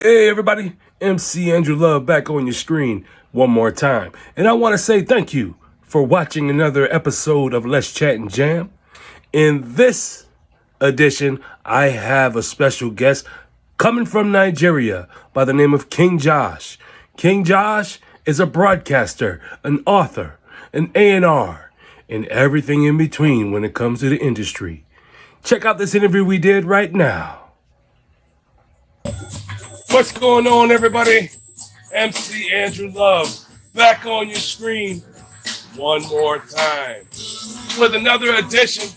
Hey everybody, MC Andrew Love back on your screen one more time. And I want to say thank you for watching another episode of Let's Chat and Jam. In this edition, I have a special guest coming from Nigeria by the name of King Josh. King Josh is a broadcaster, an author, an A&R, and everything in between when it comes to the industry. Check out this interview we did right now. What's going on, everybody? MC Andrew Love back on your screen one more time with another edition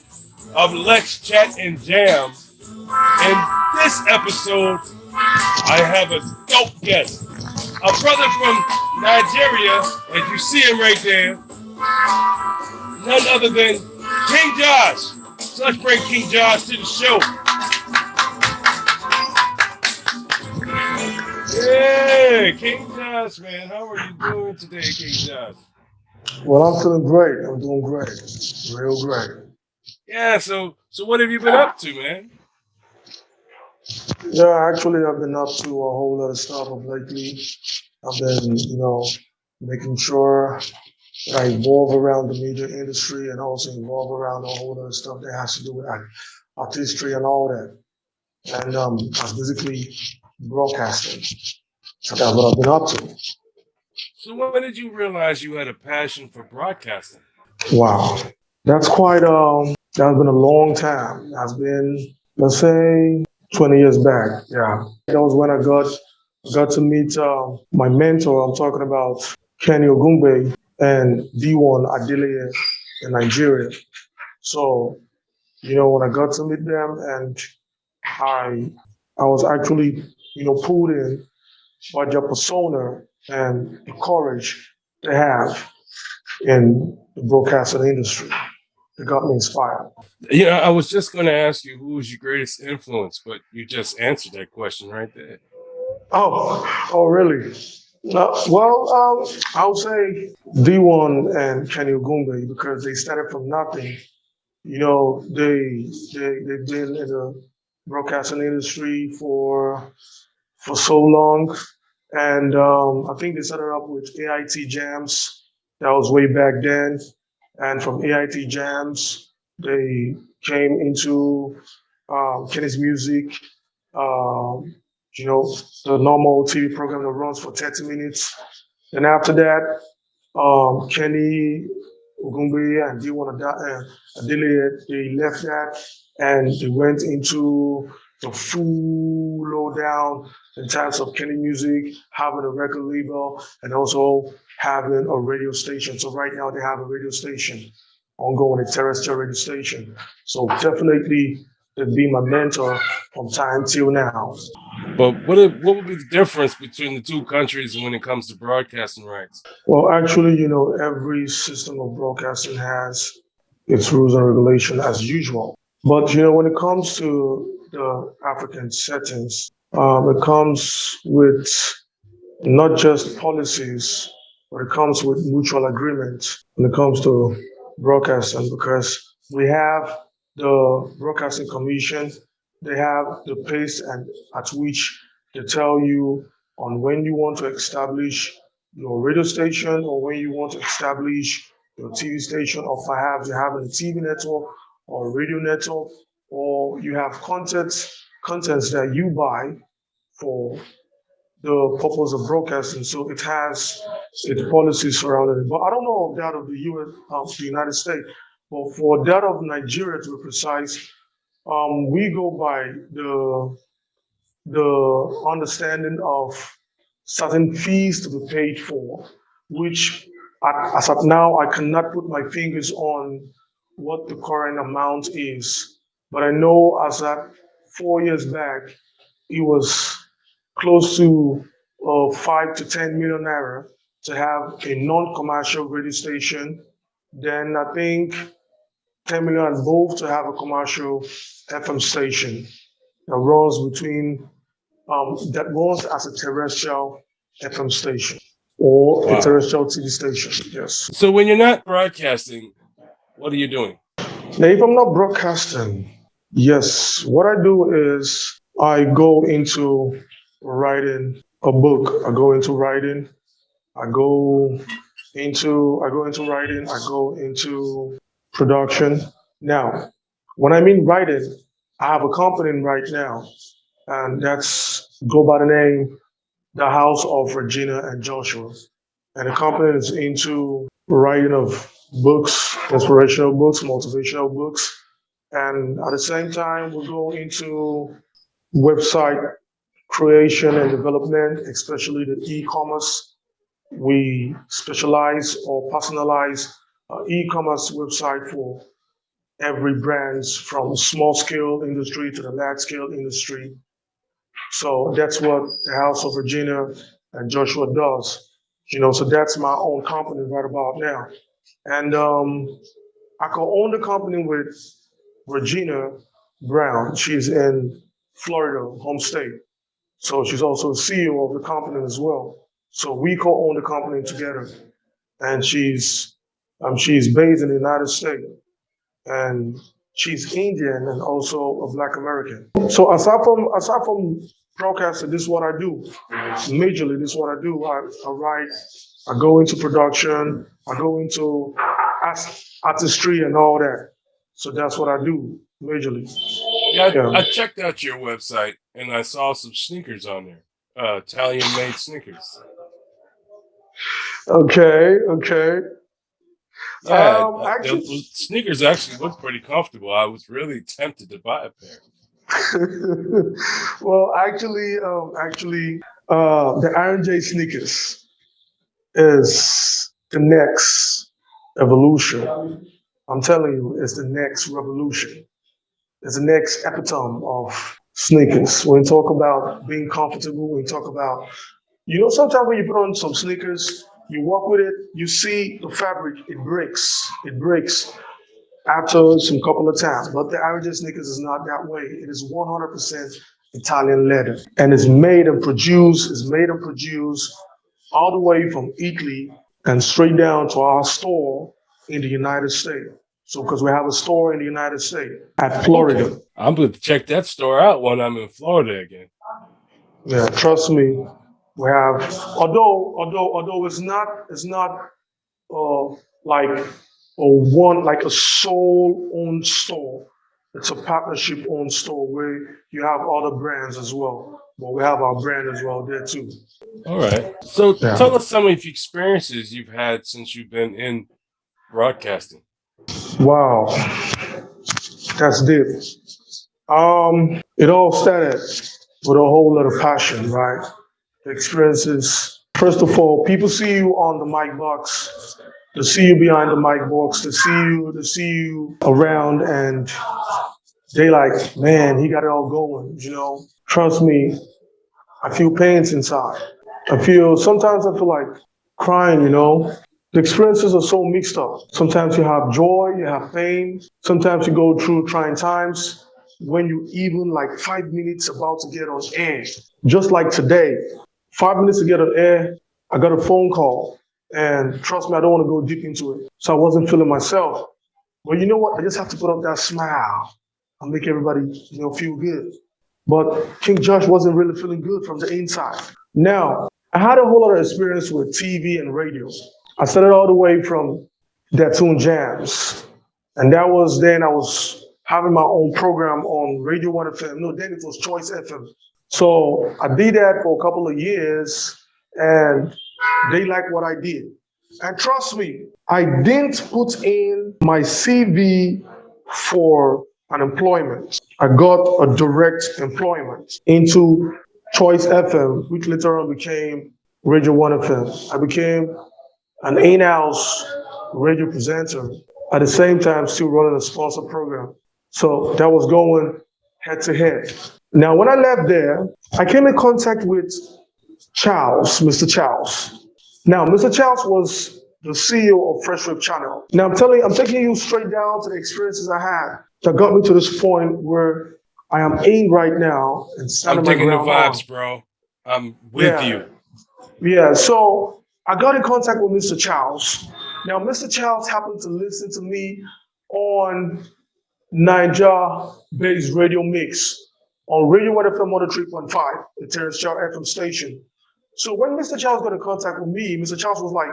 of Let's Chat and Jam. In this episode, I have a dope guest, a brother from Nigeria, as you see him right there, none other than King Josh. So let's bring King Josh to the show. Yeah, King Josh, man. How are you doing today, King Josh? Well, I'm feeling great. I'm doing great. Real great. Yeah, so what have you been up to, man? Yeah, actually, I've been up to a whole lot of stuff of lately. I've been, making sure that I evolve around the media industry and also involve around a whole lot of stuff that has to do with artistry and all that. And that's basically broadcasting. So that's what I've been up to. So when did you realize you had a passion for broadcasting? Wow. That's that's been a long time. That's been, let's say, 20 years back. Yeah. That was when I got to meet my mentor. I'm talking about Kenny Ogumbe and D1 Adeleye in Nigeria. So, when I got to meet them and I I was actually, pulled in by their persona and the courage they have in the broadcasting industry. It got me inspired. Yeah, I was just going to ask you who was your greatest influence, but you just answered that question right there. Oh, really? I would say D1 and Kenny Ogumbe because they started from nothing. They've been in the broadcasting industry for so long, and I think they started up with AIT Jams. That was way back then, and from AIT Jams, they came into Kenny's Music. Um, the normal TV program that runs for 30 minutes. And after that, Kenny Ogumbe and D1 Adele, they left that and they went into the full lowdown in terms of Kenny Music, having a record label, and also having a radio station. So right now they have a radio station ongoing, a terrestrial radio station. So definitely they've been my mentor from time till now. But what would be the difference between the two countries when it comes to broadcasting rights? Well, actually, every system of broadcasting has its rules and regulation as usual. But, when it comes to the African settings, it comes with not just policies, but it comes with mutual agreement when it comes to broadcasting because we have the Broadcasting Commission, they have the pace and at which they tell you on when you want to establish your radio station or when you want to establish your TV station or perhaps you're having a TV network or a radio network or you have contents that you buy for the purpose of broadcasting. So it has its policies surrounding it. But I don't know of that of the US, the United States. But for that of Nigeria, to be precise, we go by the understanding of certain fees to be paid for, which as of now I cannot put my fingers on what the current amount is. But I know as at 4 years back, it was close to 5 to 10 million naira to have a non-commercial radio station. Then I think 10 million and above to have a commercial FM station that runs that runs as a terrestrial FM station or a Wow. terrestrial TV station. Yes. So when you're not broadcasting, what are you doing? Now, if I'm not broadcasting, yes, what I do is I go into writing a book. I go into writing. I go I go into writing. I go into production. Now, when I mean writing, I have a company right now, and that's go by the name the House of Regina and Joshua. And the company is into writing of books, inspirational books, motivational books. And at the same time, we go into website creation and development, especially the e-commerce. We specialize or personalize e-commerce website for every brands from small scale industry to the large scale industry. So that's what the House of Regina and Joshua does. So that's my own company right about now. And I co-own the company with Regina Brown. She's in Florida, home state. So she's also CEO of the company as well. So we co-own the company together. And she's based in the United States. And she's Indian and also a Black American. So aside from broadcasting, this is what I do. Majorly, this is what I do. I write, I go into production, I go into artistry and all that. So that's what I do majorly. Yeah, Yeah. I checked out your website and I saw some sneakers on there. Italian made sneakers. Okay. Okay. Yeah, Actually, those sneakers actually look pretty comfortable. I was really tempted to buy a pair. well, the Iron J sneakers is the next evolution. I'm telling you, it's the next revolution. It's the next epitome of sneakers. When you talk about being comfortable, when you talk about, sometimes when you put on some sneakers, you walk with it, you see the fabric, it breaks. It breaks after some couple of times. But the average sneakers is not that way. It is 100% Italian leather. And it's made and produced all the way from Italy and straight down to our store in the United States. So, because we have a store in the United States at Florida. Okay. I'm going to check that store out when I'm in Florida again. Yeah, trust me. We have, although it's not uh, like like a sole owned store. It's a partnership owned store where you have other brands as well. But we have our brand as well there too. All right. So Yeah. tell us some of the experiences you've had since you've been in broadcasting. Wow, that's deep. It all started with a whole lot of passion, right? The experiences. First of all, people see you on the mic box, they see you behind the mic box, they see you around, and they like, man, he got it all going. Trust me, I feel pains inside. Sometimes I feel like crying. The experiences are so mixed up. Sometimes you have joy, you have pain. Sometimes you go through trying times when you even like 5 minutes about to get on air. Just like today, 5 minutes to get on air, I got a phone call. And trust me, I don't want to go deep into it. So I wasn't feeling myself. But you know what? I just have to put up that smile and make everybody, feel good. But King Josh wasn't really feeling good from the inside. Now, I had a whole lot of experience with TV and radio. I started all the way from Datoon Jams. And that was then I was having my own program on Radio 1 FM. No, then it was Choice FM. So I did that for a couple of years and they liked what I did. And trust me, I didn't put in my CV for unemployment. I got a direct employment into Choice FM, which later on became Radio 1 FM. I became an in-house radio presenter at the same time still running a sponsor program. So that was going head to head. Now, when I left there, I came in contact with Charles, Mr. Charles. Now, Mr. Charles was the CEO of Fresh Whip Channel. Now, I'm taking you straight down to the experiences I had that got me to this point where I am in right now and I'm standing my digging the ground on. vibes, bro. I'm with Yeah, you. yeah. So I got in contact with Mr. Charles. Now, Mr. Charles happened to listen to me on Naija based radio mix on Radio 1 FM 103.5, the Terrestrial FM station. So when Mr. Charles got in contact with me, Mr. Charles was like,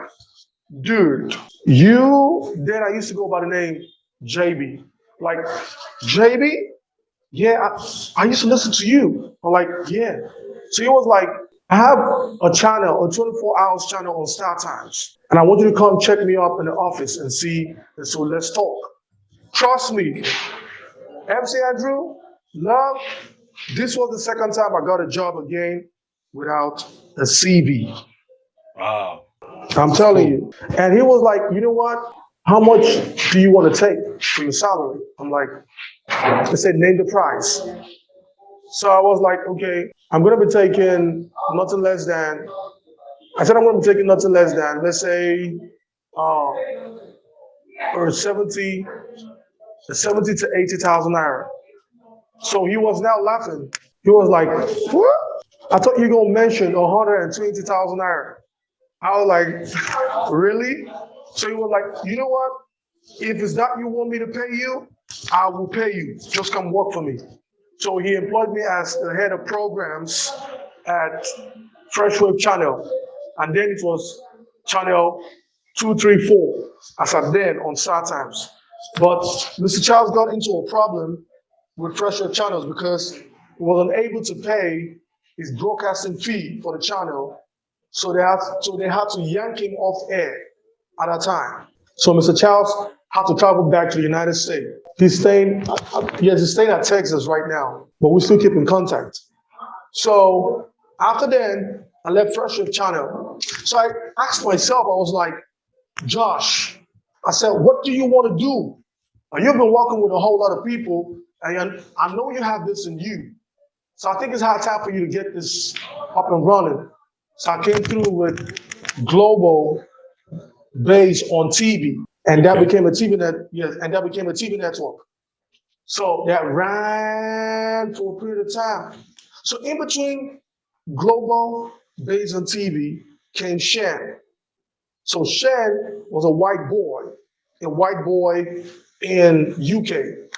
dude, then I used to go by the name JB. Like, JB? Yeah, I used to listen to you. I'm like, yeah. So he was like, I have a channel, a 24 hours channel on Star Times. And I want you to come check me up in the office and see. And so let's talk. Trust me, MC Andrew, love, this was the second time I got a job again without a CV. Wow. I'm telling you. And he was like, you know what? How much do you want to take for your salary? I'm like, I said, name the price. So I was like, okay, I'm going to be taking nothing less than, I said, I'm going to be taking nothing less than, let's say, or 70 to 80,000 naira. So he was now laughing. He was like, what? I thought you were going to mention 120,000 naira. I was like, really? So he was like, you know what? If it's that you want me to pay you, I will pay you. Just come work for me. So he employed me as the head of programs at Freshwave Channel. And then it was Channel 234, as at then on Star Times. But Mr. Charles got into a problem with Freshwave Channels because he was unable to pay his broadcasting fee for the channel. So they had to yank him off air at that time. So Mr. Charles had to travel back to the United States. He's staying at Texas right now, but we still keep in contact. So after then, I left Freshwave Channel. So I asked myself, I was like, Josh, I said, what do you want to do? You've been working with a whole lot of people, and I know you have this in you. So I think it's high time for you to get this up and running. So I came through with global based on TV, and that became a TV network. So that ran for a period of time. So in between global based on TV came Shen. So Shen was a white boy in UK.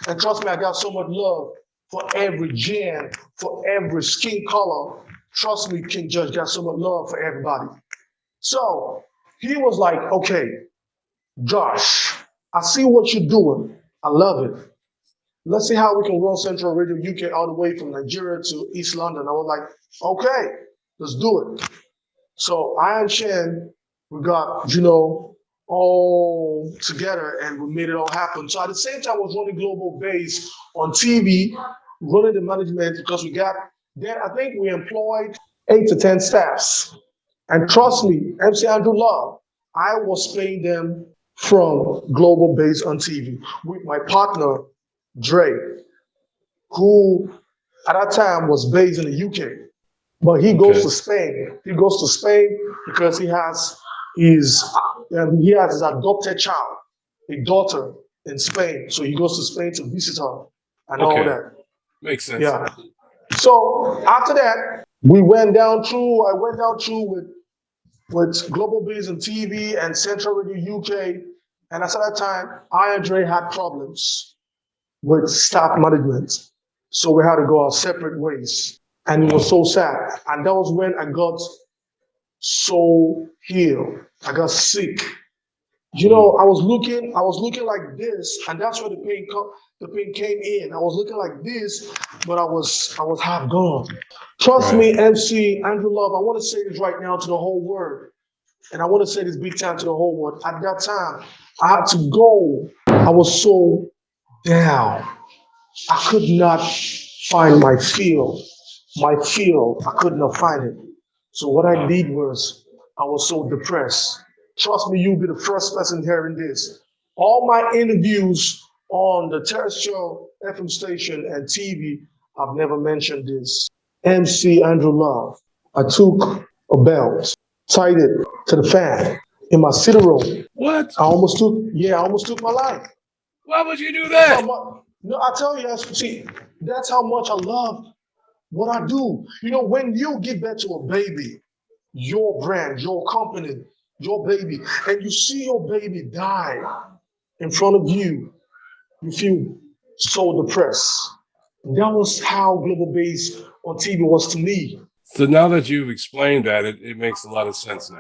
And trust me, I got so much love for every gen, for every skin color. Trust me, King Judge got so much love for everybody. So he was like, okay, Josh, I see what you're doing. I love it. Let's see how we can run Central Radio UK all the way from Nigeria to East London. I was like, okay, let's do it. So I and Shen, we got, all together and we made it all happen. So at the same time, I was running global base on TV, running the management because I think we employed 8 to 10 staffs. And trust me, MC Andrew Love, I was paying them from global base on TV with my partner, Dre, who at that time was based in the UK. But he goes to Spain. He goes to Spain because he has his adopted child, a daughter in Spain. So he goes to Spain to visit her and all that. Makes sense. Yeah. So after that, I went down through with Global Biz and TV and Central Radio UK. And at that time, I and Dre had problems with staff management. So we had to go our separate ways. And it was so sad. And that was when I got so ill. I got sick. I was looking like this, and that's where the pain came in. I was looking like this, but I was half gone. Trust me, MC Andrew Love, I want to say this right now to the whole world. And I want to say this big time to the whole world. At that time, I had to go. I was so down. I could not find my feel. I could not find it. So what I did was, I was so depressed. Trust me, you'll be the first person hearing this. All my interviews on the terrestrial FM station and TV, I've never mentioned this. MC Andrew Love. I took a belt, tied it to the fan in my sitting room. What? I almost took my life. Why would you do that? No, I tell you, see, that's how much I love what I do. When you give birth to a baby, your brand, your company, your baby, and you see your baby die in front of you, you feel so depressed. That was how global base on TV was to me. So now that you've explained that, it makes a lot of sense now.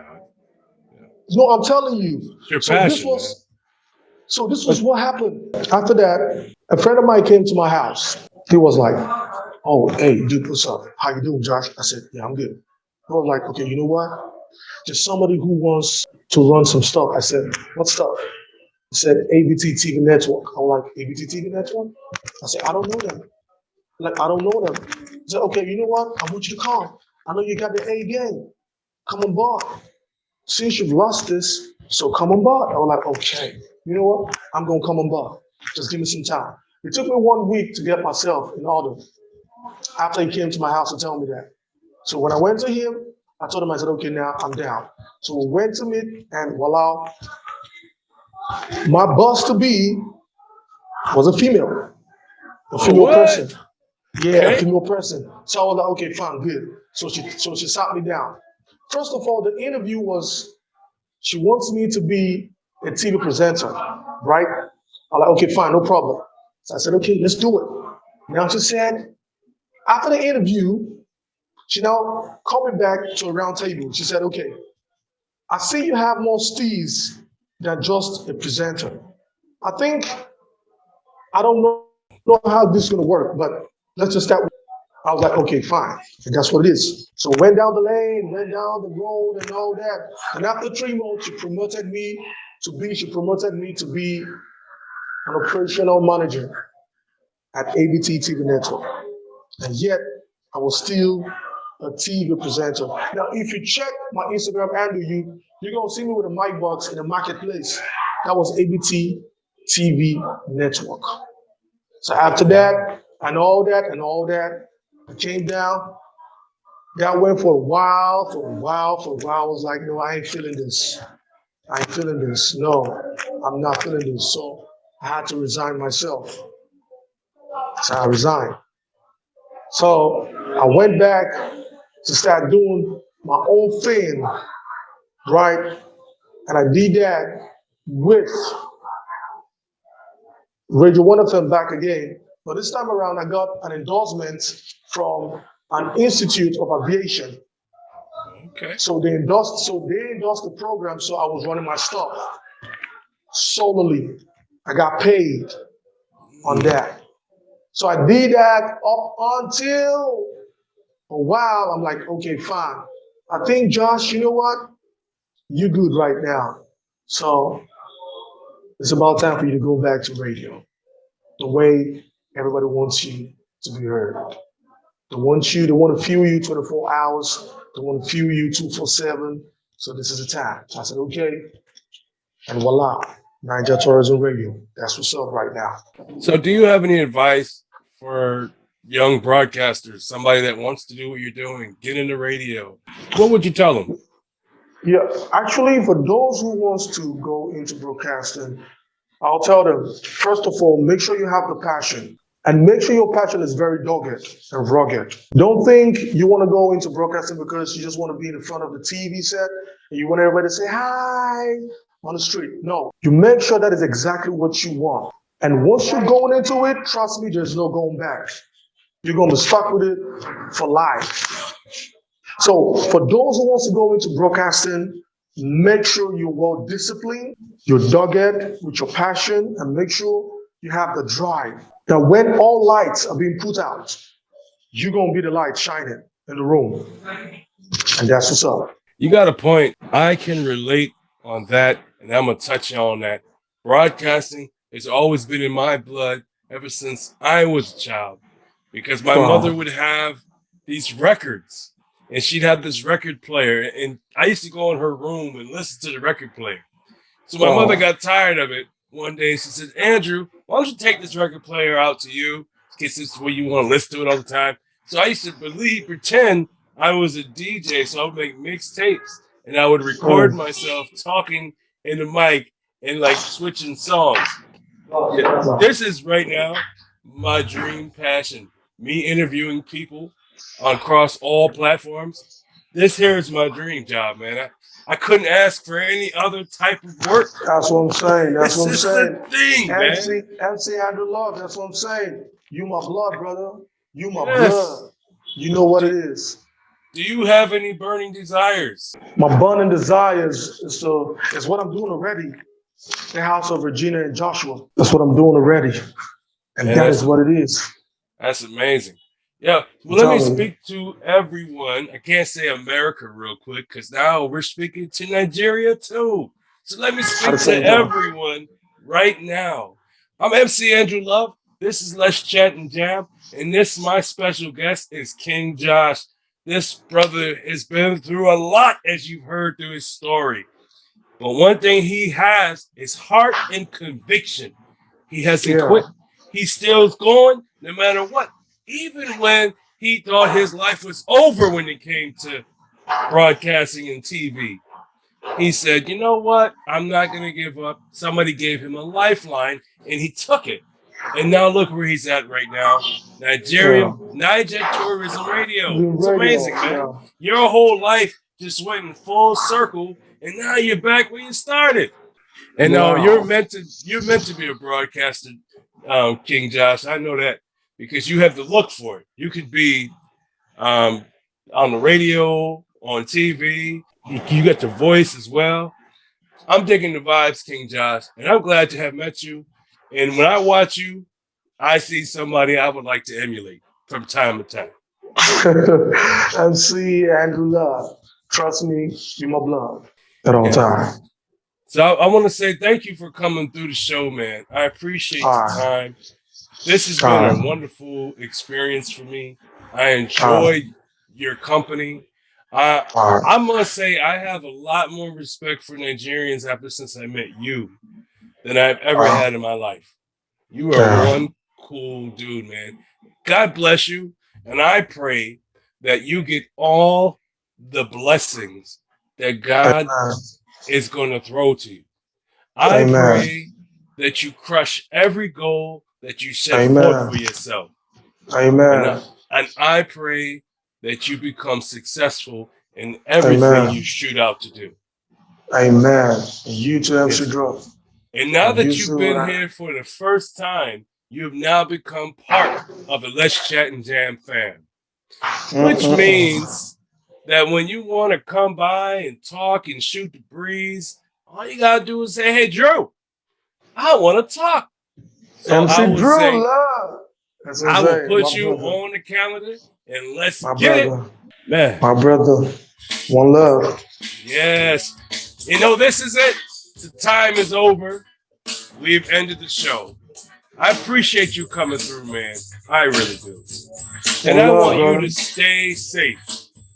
Yeah. No, I'm telling you. It's your So this passion, man. was so this But was what happened. After that, a friend of mine came to my house. He was like, "Oh, hey, dude, what's up? How you doing, Josh?" I said, "Yeah, I'm good." He was like, "Okay, you know what? There's somebody who wants to run some stuff." I said, "What stuff?" He said, "ABT TV Network." I'm like, "ABT TV Network?" I said, "I don't know them. Like, I don't know them." He said, "Okay, you know what? I want you to come. I know you got the A game. Come on board. Since you've lost this, so come on board." I was like, "Okay, you know what? I'm gonna come on board. Just give me some time." It took me 1 week to get myself in order after he came to my house to tell me that. So when I went to him, I told him, I said, "Okay, now I'm down." So we went to meet, and voila, my boss to be was a oh, female what? person. Yeah, a Okay. female person. So I was like, "Okay, fine, good." So she sat me down. First of all, the interview was she wants me to be a TV presenter, right? I'm like, "Okay, fine, no problem." So I said, "Okay, let's do it." Now she said, after the interview, she now called me back to a round table. She said, "Okay, I see you have more steez than just a presenter. I think I don't know how this is gonna work, but let's just start with you." I was like, "Okay, fine." And that's what it is. So went down the lane, went down the road and all that. And after 3 months, she promoted me to be an operational manager at ABT TV Network. And yet I was still a TV presenter. Now, if you check my Instagram handle, you're gonna see me with a mic box in the marketplace. That was ABT TV Network. So after Wow. that, and all that, I came down. That went for a while. I was like, "No, I ain't feeling this. I ain't feeling this. No, I'm not feeling this." So I had to resign myself. So I resigned. So I went back to start doing my own thing, right? And I did that with Radio One of them back again. But this time around, I got an endorsement from an institute of aviation. Okay. So they endorsed the program. So I was running my stuff solely. I got paid on Mm. that. So I did that up until a while. I'm like, "Okay, fine. I think, Josh, you know what? You're good right now. So it's about time for you to go back to radio the way everybody wants you to be heard. They want to feel you 24 hours. They want to feel you 247. So this is the time." So I said, "Okay." And voila, Naija Tourism Radio. That's what's up right now. So, do you have any advice for young broadcasters, somebody that wants to do what you're doing, get into radio? What would you tell them? Yeah, actually, for those who wants to go into broadcasting, I'll tell them, first of all, make sure you have the passion. And make sure your passion is very dogged and rugged. Don't think you want to go into broadcasting because you just want to be in front of the TV set and you want everybody to say hi on the street. No, you make sure that is exactly what you want. And once you're going into it, trust me, there's no going back. You're going to be stuck with it for life. So for those who wants to go into broadcasting, make sure you're well disciplined, you're dogged with your passion, and make sure you have the drive. That when all lights are being put out, you're gonna be the light shining in the room. And that's what's up. You got a point. I can relate on that, and I'm gonna touch on that. Broadcasting has always been in my blood ever since I was a child, because my mother Wow. would have these records, and she'd have this record player, and I used to go in her room and listen to the record player. So my mother Wow. got tired of it one day. She said, "Andrew, why don't you take this record player out to you? In case this is where you want to listen to it all the time." So I used to pretend I was a DJ. So I would make mixtapes and I would record Mm. myself talking in the mic and like switching songs. Yeah, Wow. this is right now my dream passion. Me interviewing people across all platforms. This here is my dream job, man. I couldn't ask for any other type of work. That's what I'm saying. That's This what I'm is the saying. thing, man. MC Andrew Love, that's what I'm saying. You my blood, brother. You my Yes. blood. You know what Do, it is. do you have any burning desires? My burning desires is what I'm doing already. The house of Regina and Joshua. That's what I'm doing already. And Man, that is what it is. that's amazing. Yeah, I'm well, let me telling you. speak to everyone. I can't say America real quick because now we're speaking to Nigeria too. So let me At the speak to same time. everyone right now. I'm MC Andrew Love. This is Let's Chat and Jam. And this, my special guest, is King Josh. This brother has been through a lot, as you've heard through his story. But one thing he has is heart and conviction. He hasn't Yeah. quit. He's still going no matter what. Even when he thought his life was over when it came to broadcasting and TV, he said, you know what? I'm not going to give up. Somebody gave him a lifeline and he took it. And now look where he's at right now. Yeah. Naija Tourism Radio. The It's radio. amazing, man. Yeah. Your whole life just went in full circle, and now you're back where you started. And now Wow. you're meant to be a broadcaster, King Josh. I know that because you have the look for it. You could be um, on the radio, on TV. You got the voice as well. I'm digging the vibes, King Josh, and I'm glad to have met you. And when I watch you, I see somebody I would like to emulate from time to time. MC Andrew Love. Trust me, you my blood. At all Yeah. time. So I want to say thank you for coming through the show, man. I appreciate All your right. time. This has All been a right. wonderful experience for me. I All right. enjoyed your company. I All right. I must say I have a lot more respect for Nigerians ever since I met you than I've ever Uh, had in my life. You are yeah. one cool dude, man. God bless you, and I pray that you get all the blessings that God Amen. is going to throw to you. I Amen. pray that you crush every goal that you set forth Amen. for yourself. And Amen. I pray that you become successful in everything Amen. you shoot out to do. Amen. You too, MC Yes. Drop. And now And you that you've too. been here for the first time, you have now become part of the Let's Chat and Jam fam, which Mm-mm-mm. means that when you want to come by and talk and shoot the breeze, all you gotta do is say, "Hey, Drew, I want to talk." So I MC will Drew say, Love. That's what I'm I will saying. put My you brother. on the calendar and let's My get it, brother. man. My brother. One love. Yes. You know, this is it. The time is over. We've ended the show. I appreciate you coming through, man. I really do. And One I love, want you to brother. stay safe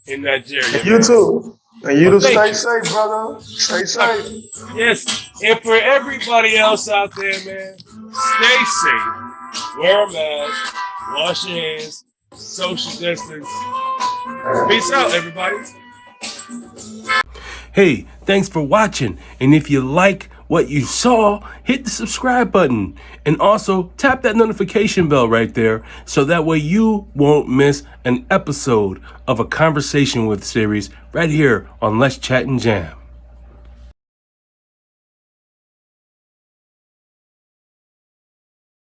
in And Nigeria, you man. too. And you Well, to thank stay you. safe, brother. Stay safe. Yes. And for everybody else out there, man, stay safe. Wear a mask. Wash your hands. Social distance. Peace out, everybody. Hey, thanks for watching. And if you like what you saw, hit the subscribe button. And also tap that notification bell right there so that way you won't miss an episode of a Conversation With series right here on Let's Chat and Jam.